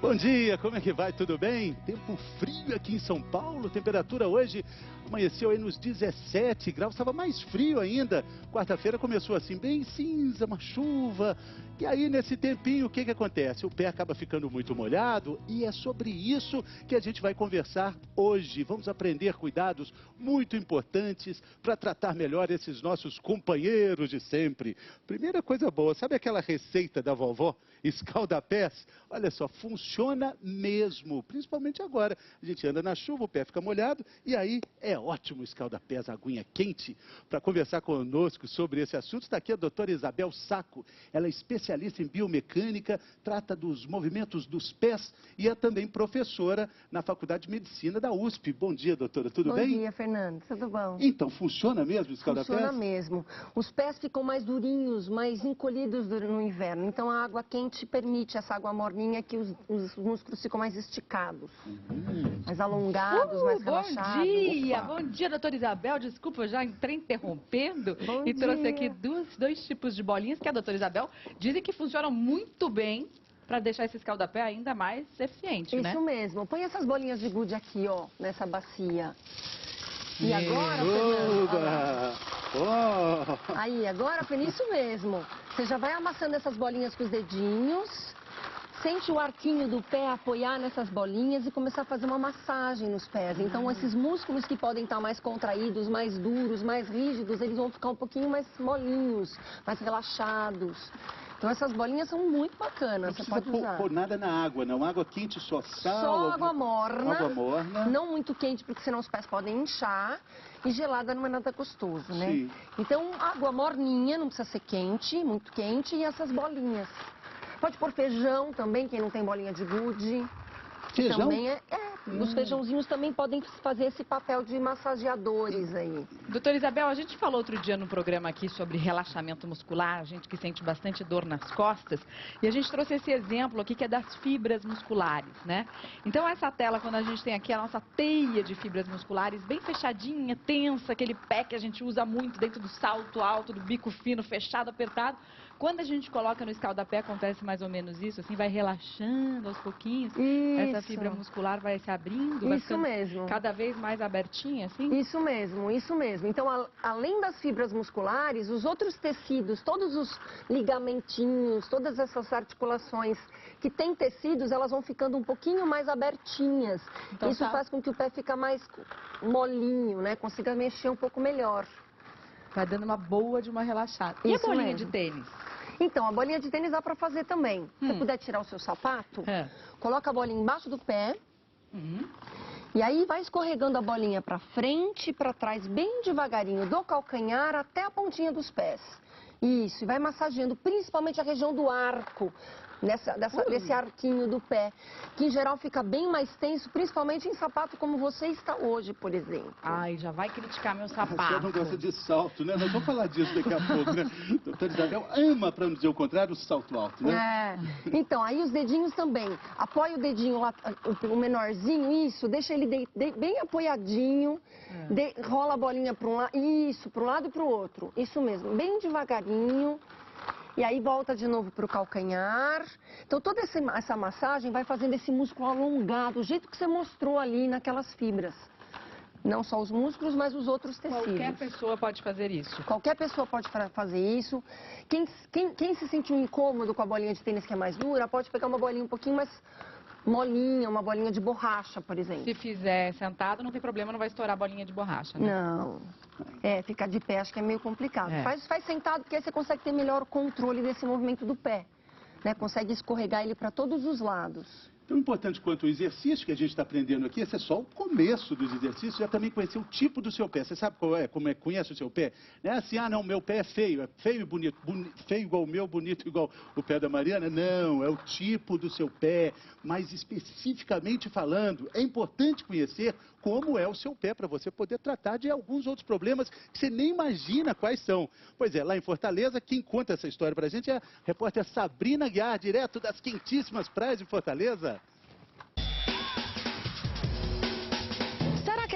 Bom dia, como é que vai? Tudo bem? Tempo frio aqui em São Paulo, temperatura hoje amanheceu aí nos 17 graus, estava mais frio ainda. Quarta-feira começou assim, bem cinza, uma chuva. E aí nesse tempinho, o que acontece? O pé acaba ficando muito molhado e é sobre isso que a gente vai conversar hoje. Vamos aprender cuidados muito importantes para tratar melhor esses nossos companheiros de sempre. Primeira coisa boa, sabe aquela receita da vovó? Escalda-pés? Olha só, funciona mesmo, principalmente agora. A gente anda na chuva, o pé fica molhado e aí é ótimo escalda-pés, aguinha quente. Para conversar conosco sobre esse assunto, está aqui a doutora Isabel Sacco. Ela é especialista em biomecânica, trata dos movimentos dos pés e é também professora na Faculdade de Medicina da USP. Bom dia, doutora, tudo bem? Bom dia, Fernando, tudo bom? Então, funciona mesmo o escalda-pés? Funciona mesmo. Os pés ficam mais durinhos, mais encolhidos no inverno. Então a água quente permite essa água morninha que os músculos ficam mais esticados, mais alongados, mais relaxados. Bom dia! Bom dia, doutora Isabel. Desculpa, eu já entrei interrompendo e trouxe aqui dois tipos de bolinhas que a doutora Isabel dizem que funcionam muito bem para deixar esse escalda-pé ainda mais eficiente, né? Isso mesmo. Põe essas bolinhas de gude aqui, ó, nessa bacia. E agora, Fernando, aí, agora, Fernando, isso mesmo. Você já vai amassando essas bolinhas com os dedinhos, sente o arquinho do pé apoiar nessas bolinhas e começar a fazer uma massagem nos pés. Então, esses músculos que podem estar mais contraídos, mais duros, mais rígidos, eles vão ficar um pouquinho mais molinhos, mais relaxados. Então, essas bolinhas são muito bacanas, você pode usar. Não pôr nada na água, não. Água quente, só sal? Só água morna. Água morna. Não muito quente, porque senão os pés podem inchar. E gelada não é nada gostoso, né? Sim. Então, água morninha, não precisa ser quente, muito quente. E essas bolinhas. Pode pôr feijão também, quem não tem bolinha de gude. Feijão? Também os feijãozinhos também podem fazer esse papel de massageadores aí. Doutora Isabel, a gente falou outro dia no programa aqui sobre relaxamento muscular, gente que sente bastante dor nas costas, e a gente trouxe esse exemplo aqui que é das fibras musculares, né? Então essa tela, quando a gente tem aqui a nossa teia de fibras musculares bem fechadinha, tensa, aquele pé que a gente usa muito dentro do salto alto, do bico fino, fechado, apertado, quando a gente coloca no escalda-pé acontece mais ou menos isso, assim, vai relaxando aos pouquinhos, essa fibra muscular vai se abrindo, vai ficando mesmo. Cada vez mais abertinha, assim? Isso mesmo, isso mesmo. Então, além das fibras musculares, os outros tecidos, todos os ligamentinhos, todas essas articulações que têm tecidos, elas vão ficando um pouquinho mais abertinhas. Então, isso faz com que o pé fique mais molinho, né? Consiga mexer um pouco melhor. Vai dando uma boa de uma relaxada. E Isso a bolinha mesmo. de tênis? Então, a bolinha de tênis dá pra fazer também. Se você puder tirar o seu sapato, coloca a bolinha embaixo do pé. E aí vai escorregando a bolinha pra frente e pra trás, bem devagarinho, do calcanhar até a pontinha dos pés. Isso, e vai massageando principalmente a região do arco, desse arquinho do pé, que em geral fica bem mais tenso, principalmente em sapato como você está hoje, por exemplo. Ai, já vai criticar meu sapato. Você não gosta de salto, né? Nós vamos falar disso daqui a pouco, né? Doutora Isabel ama, para não dizer o contrário, o salto alto, né? Então, aí os dedinhos também. Apoia o dedinho lá, o menorzinho, isso, deixa ele bem apoiadinho, rola a bolinha para um lado, isso, para um lado e para o outro. Isso mesmo, bem devagarinho. E aí volta de novo para o calcanhar. Então toda essa massagem vai fazendo esse músculo alongar, do jeito que você mostrou ali naquelas fibras. Não só os músculos, mas os outros tecidos. Qualquer pessoa pode fazer isso. Qualquer pessoa pode fazer isso. Quem se sentiu incômodo com a bolinha de tênis que é mais dura, pode pegar uma bolinha um pouquinho mais molinha, uma bolinha de borracha, por exemplo. Se fizer sentado, não tem problema, não vai estourar a bolinha de borracha, né? Não. Ficar de pé acho que é meio complicado. Faz sentado, porque aí você consegue ter melhor controle desse movimento do pé, né? Consegue escorregar ele para todos os lados. Tão importante quanto o exercício que a gente está aprendendo aqui, esse é só o começo dos exercícios, já também conhecer o tipo do seu pé. Você sabe qual é? Como é que conhece o seu pé? Não é assim, não, meu pé é feio e bonito, feio igual o meu, bonito igual o pé da Mariana. Não, é o tipo do seu pé, mais especificamente falando. É importante conhecer como é o seu pé, para você poder tratar de alguns outros problemas que você nem imagina quais são. Pois é, lá em Fortaleza, quem conta essa história para a gente é a repórter Sabrina Guiar, direto das quentíssimas praias de Fortaleza.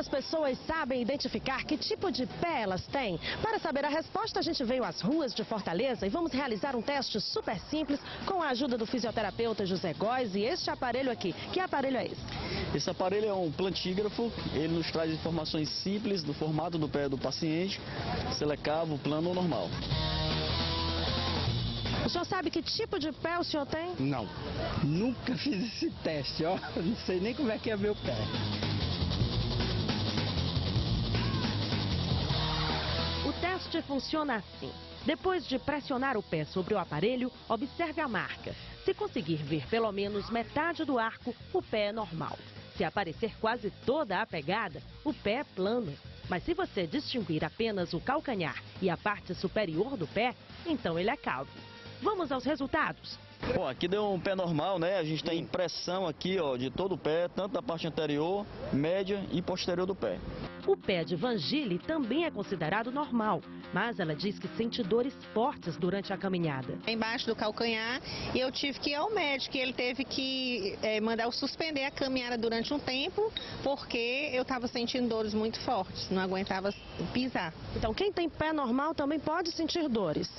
as pessoas sabem identificar que tipo de pé elas têm? Para saber a resposta, a gente veio às ruas de Fortaleza e vamos realizar um teste super simples com a ajuda do fisioterapeuta José Góes e este aparelho aqui. Que aparelho é esse? Esse aparelho é um plantígrafo, ele nos traz informações simples do formato do pé do paciente, se ele é cavo, plano ou normal. O senhor sabe que tipo de pé o senhor tem? Não, nunca fiz esse teste, ó. Não sei nem como é que é meu pé. O teste funciona assim. Depois de pressionar o pé sobre o aparelho, observe a marca. Se conseguir ver pelo menos metade do arco, o pé é normal. Se aparecer quase toda a pegada, o pé é plano. Mas se você distinguir apenas o calcanhar e a parte superior do pé, então ele é calvo. Vamos aos resultados. Bom, aqui deu um pé normal, né? A gente tem impressão aqui, ó, de todo o pé, tanto da parte anterior, média e posterior do pé. O pé de Vangile também é considerado normal, mas ela diz que sente dores fortes durante a caminhada. Embaixo do calcanhar, e eu tive que ir ao médico, ele teve que mandar eu suspender a caminhada durante um tempo, porque eu estava sentindo dores muito fortes, não aguentava pisar. Então quem tem pé normal também pode sentir dores.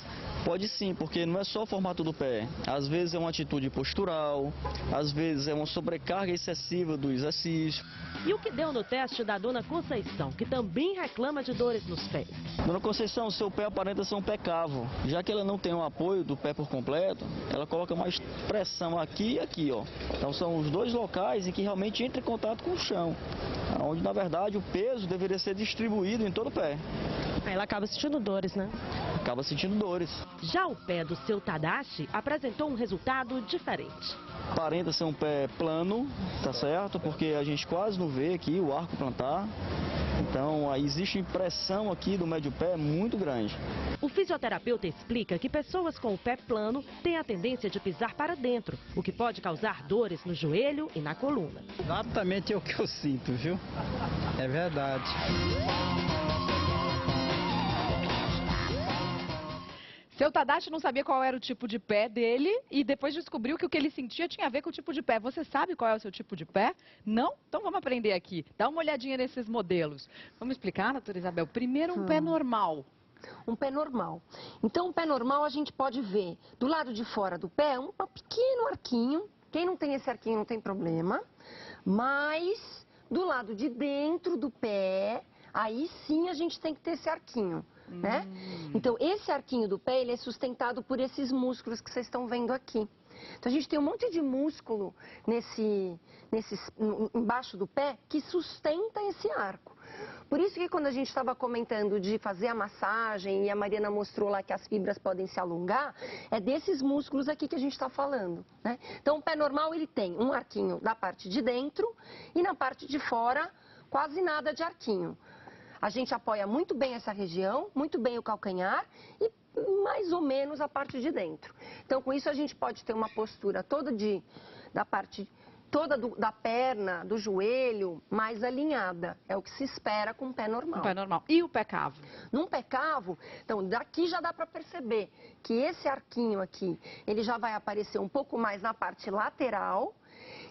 Pode sim, porque não é só o formato do pé. Às vezes é uma atitude postural, às vezes é uma sobrecarga excessiva do exercício. E o que deu no teste da dona Conceição, que também reclama de dores nos pés? Dona Conceição, seu pé aparenta ser um pé cavo. Já que ela não tem o apoio do pé por completo, ela coloca mais pressão aqui e aqui, ó. Então são os dois locais em que realmente entra em contato com o chão, onde na verdade o peso deveria ser distribuído em todo o pé. Aí ela acaba sentindo dores, né? Acaba sentindo dores. Já o pé do seu Tadashi apresentou um resultado diferente. Aparenta ser um pé plano, tá certo? Porque a gente quase não vê aqui o arco plantar. Então, aí existe impressão aqui do médio pé muito grande. O fisioterapeuta explica que pessoas com o pé plano têm a tendência de pisar para dentro, o que pode causar dores no joelho e na coluna. Exatamente é o que eu sinto, viu? É verdade. Seu Tadashi não sabia qual era o tipo de pé dele e depois descobriu que o que ele sentia tinha a ver com o tipo de pé. Você sabe qual é o seu tipo de pé? Não? Então vamos aprender aqui. Dá uma olhadinha nesses modelos. Vamos explicar, doutora Isabel? Primeiro, um pé normal. Um pé normal. Então, um pé normal a gente pode ver do lado de fora do pé um pequeno arquinho. Quem não tem esse arquinho não tem problema. Mas do lado de dentro do pé, aí sim a gente tem que ter esse arquinho. Né? Então, esse arquinho do pé, ele é sustentado por esses músculos que vocês estão vendo aqui. Então, a gente tem um monte de músculo embaixo do pé que sustenta esse arco. Por isso que quando a gente estava comentando de fazer a massagem e a Mariana mostrou lá que as fibras podem se alongar, é desses músculos aqui que a gente está falando, né? Então, o pé normal, ele tem um arquinho da parte de dentro e na parte de fora, quase nada de arquinho. A gente apoia muito bem essa região, muito bem o calcanhar e mais ou menos a parte de dentro. Então, com isso, a gente pode ter uma postura toda da parte toda da perna, do joelho, mais alinhada. É o que se espera com um pé normal. Um pé normal. E o pé cavo? Num pé cavo, então, daqui já dá para perceber que esse arquinho aqui, ele já vai aparecer um pouco mais na parte lateral.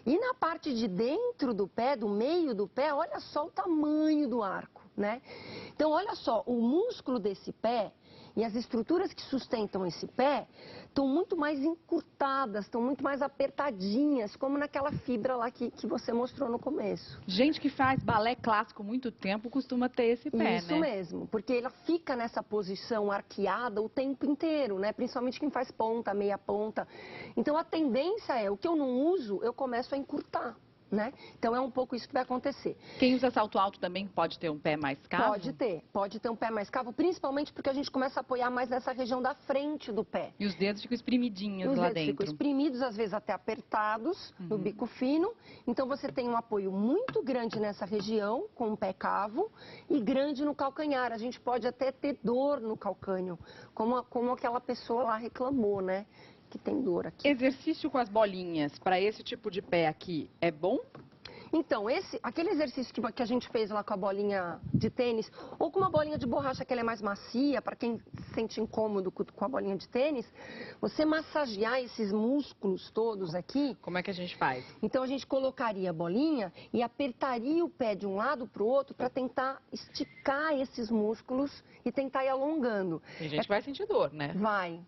E na parte de dentro do pé, do meio do pé, olha só o tamanho do arco, né? Então, olha só, o músculo desse pé e as estruturas que sustentam esse pé estão muito mais encurtadas, estão muito mais apertadinhas, como naquela fibra lá que você mostrou no começo. Gente que faz balé clássico muito tempo costuma ter esse pé, né? Isso mesmo, porque ela fica nessa posição arqueada o tempo inteiro, né? Principalmente quem faz ponta, meia ponta. Então a tendência é, o que eu não uso, eu começo a encurtar. Né? Então é um pouco isso que vai acontecer. Quem usa salto alto também pode ter um pé mais cavo? Pode ter um pé mais cavo, principalmente porque a gente começa a apoiar mais nessa região da frente do pé. E os dedos ficam espremidinhos lá dentro. Os dedos ficam espremidos, às vezes até apertados no bico fino. Então você tem um apoio muito grande nessa região, com o pé cavo, e grande no calcanhar. A gente pode até ter dor no calcânio, como aquela pessoa lá reclamou, né? Que tem dor aqui. Exercício com as bolinhas para esse tipo de pé aqui é bom? Então, aquele exercício que a gente fez lá com a bolinha de tênis, ou com uma bolinha de borracha que ela é mais macia, para quem se sente incômodo com a bolinha de tênis, você massagear esses músculos todos aqui. Como é que a gente faz? Então, a gente colocaria a bolinha e apertaria o pé de um lado para o outro para tentar esticar esses músculos e tentar ir alongando. Tem gente que vai sentir dor, né? Vai.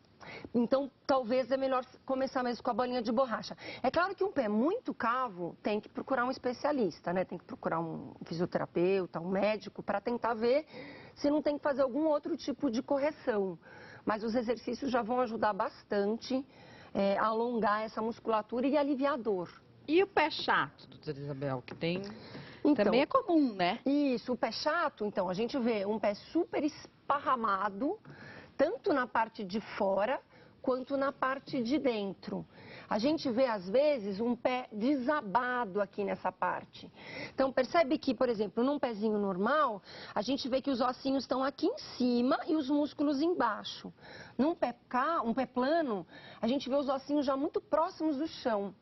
Então, talvez é melhor começar mesmo com a bolinha de borracha. É claro que um pé muito cavo tem que procurar um especialista, né? Tem que procurar um fisioterapeuta, um médico, para tentar ver se não tem que fazer algum outro tipo de correção. Mas os exercícios já vão ajudar bastante a alongar essa musculatura e aliviar a dor. E o pé chato, doutora Isabel, que tem... Então, também é comum, né? Isso, o pé chato, então, a gente vê um pé super esparramado, tanto na parte de fora quanto na parte de dentro. A gente vê, às vezes, um pé desabado aqui nessa parte. Então, percebe que, por exemplo, num pezinho normal, a gente vê que os ossinhos estão aqui em cima e os músculos embaixo. Num pé plano, a gente vê os ossinhos já muito próximos do chão.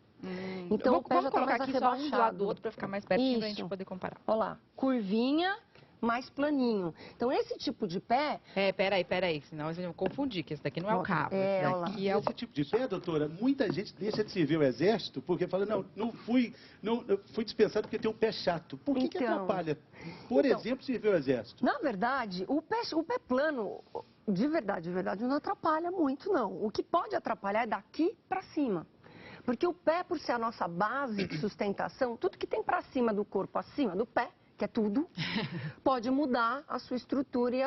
Então, o pé já vamos está colocar mais aqui só um do lado do rebaixado. outro para ficar mais pertinho para a Isso. gente poder comparar. Olha lá, curvinha, mais planinho. Então, esse tipo de pé... Peraí, senão a gente vai confundir, que esse daqui não é o cabo. É, esse olha lá. daqui é o... Esse tipo de pé, doutora, muita gente deixa de servir o exército porque fala, não fui dispensado porque tem um pé chato. Por que Então, atrapalha, por exemplo, servir o exército? Na verdade, o pé plano, de verdade, não atrapalha muito, não. O que pode atrapalhar é daqui para cima. Porque o pé, por ser a nossa base de sustentação, tudo que tem para cima do corpo, acima do pé, que é tudo, pode mudar a sua estrutura e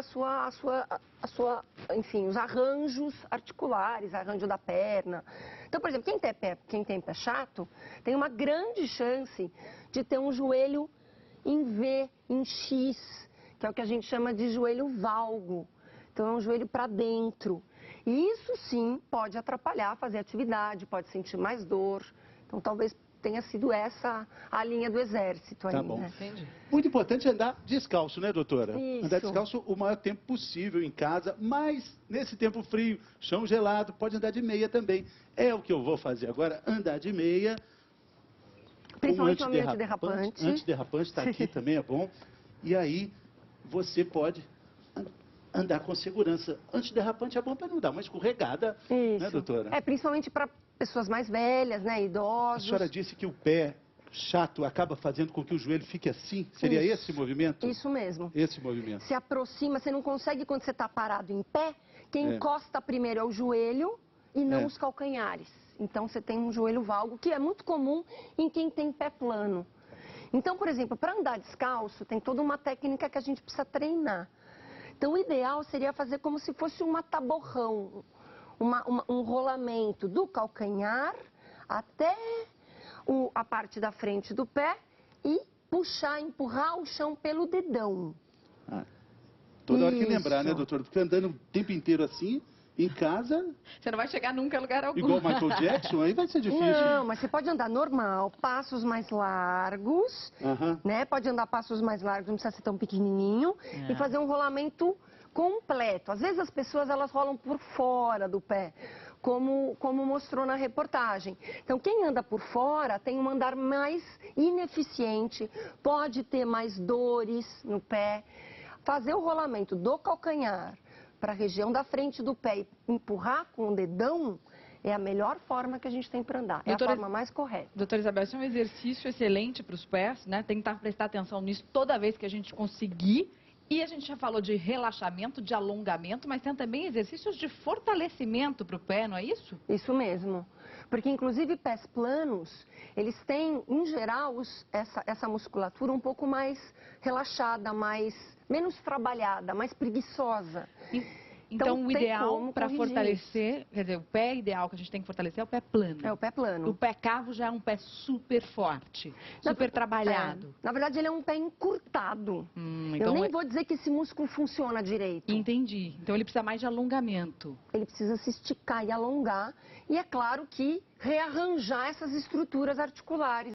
enfim, os arranjos articulares, arranjo da perna. Então, por exemplo, quem tem pé chato, tem uma grande chance de ter um joelho em V, em X, que é o que a gente chama de joelho valgo. Então, é um joelho para dentro. E isso sim pode atrapalhar fazer atividade, pode sentir mais dor. Então, talvez tenha sido essa a linha do exército aí, Tá bom. né? Entendi. Muito importante andar descalço, né, doutora? Isso. Andar descalço o maior tempo possível em casa, mas nesse tempo frio, chão gelado, pode andar de meia também. É o que eu vou fazer agora, andar de meia. Principalmente o antiderrapante. Antiderrapante está aqui também, é bom. E aí você pode andar com segurança. Antiderrapante é bom para não dar uma escorregada, né, doutora? É, principalmente para pessoas mais velhas, né, A idosos. senhora disse que o pé chato acaba fazendo com que o joelho fique assim. Seria esse movimento? Isso mesmo. Esse movimento. Se aproxima, você não consegue quando você está parado em pé, quem encosta primeiro é o joelho e não os calcanhares. Então você tem um joelho valgo, que é muito comum em quem tem pé plano. Então, por exemplo, para andar descalço, tem toda uma técnica que a gente precisa treinar. Então, o ideal seria fazer como se fosse um mataborrão, um rolamento do calcanhar até a parte da frente do pé e empurrar o chão pelo dedão. Toda hora que lembrar, Isso. né, doutora? Porque andando o tempo inteiro assim, em casa, Você não vai chegar nunca a lugar algum. igual o Michael Jackson, aí vai ser difícil. Não, mas você pode andar normal, passos mais largos, né? Pode andar passos mais largos, não precisa ser tão pequenininho, e fazer um rolamento completo. Às vezes as pessoas, elas rolam por fora do pé, como mostrou na reportagem. Então, quem anda por fora tem um andar mais ineficiente, pode ter mais dores no pé. Fazer o rolamento do calcanhar para a região da frente do pé e empurrar com o dedão é a melhor forma que a gente tem para andar. É a forma mais correta. Doutora Isabel, esse é um exercício excelente para os pés, né? Tentar prestar atenção nisso toda vez que a gente conseguir. E a gente já falou de relaxamento, de alongamento, mas tem também exercícios de fortalecimento para o pé, não é isso? Isso mesmo. Porque, inclusive, pés planos, eles têm, em geral, essa musculatura um pouco mais relaxada, menos trabalhada, mais preguiçosa. Então, o tem ideal como para corrigir fortalecer, quer dizer, o pé ideal que a gente tem que fortalecer é o pé plano. É o pé plano. O pé cavo já é um pé super forte, super trabalhado. Na verdade, ele é um pé encurtado. Então Eu nem vou dizer que esse músculo funciona direito. Entendi. Então, ele precisa mais de alongamento. Ele precisa se esticar e alongar. E é claro que rearranjar essas estruturas articulares.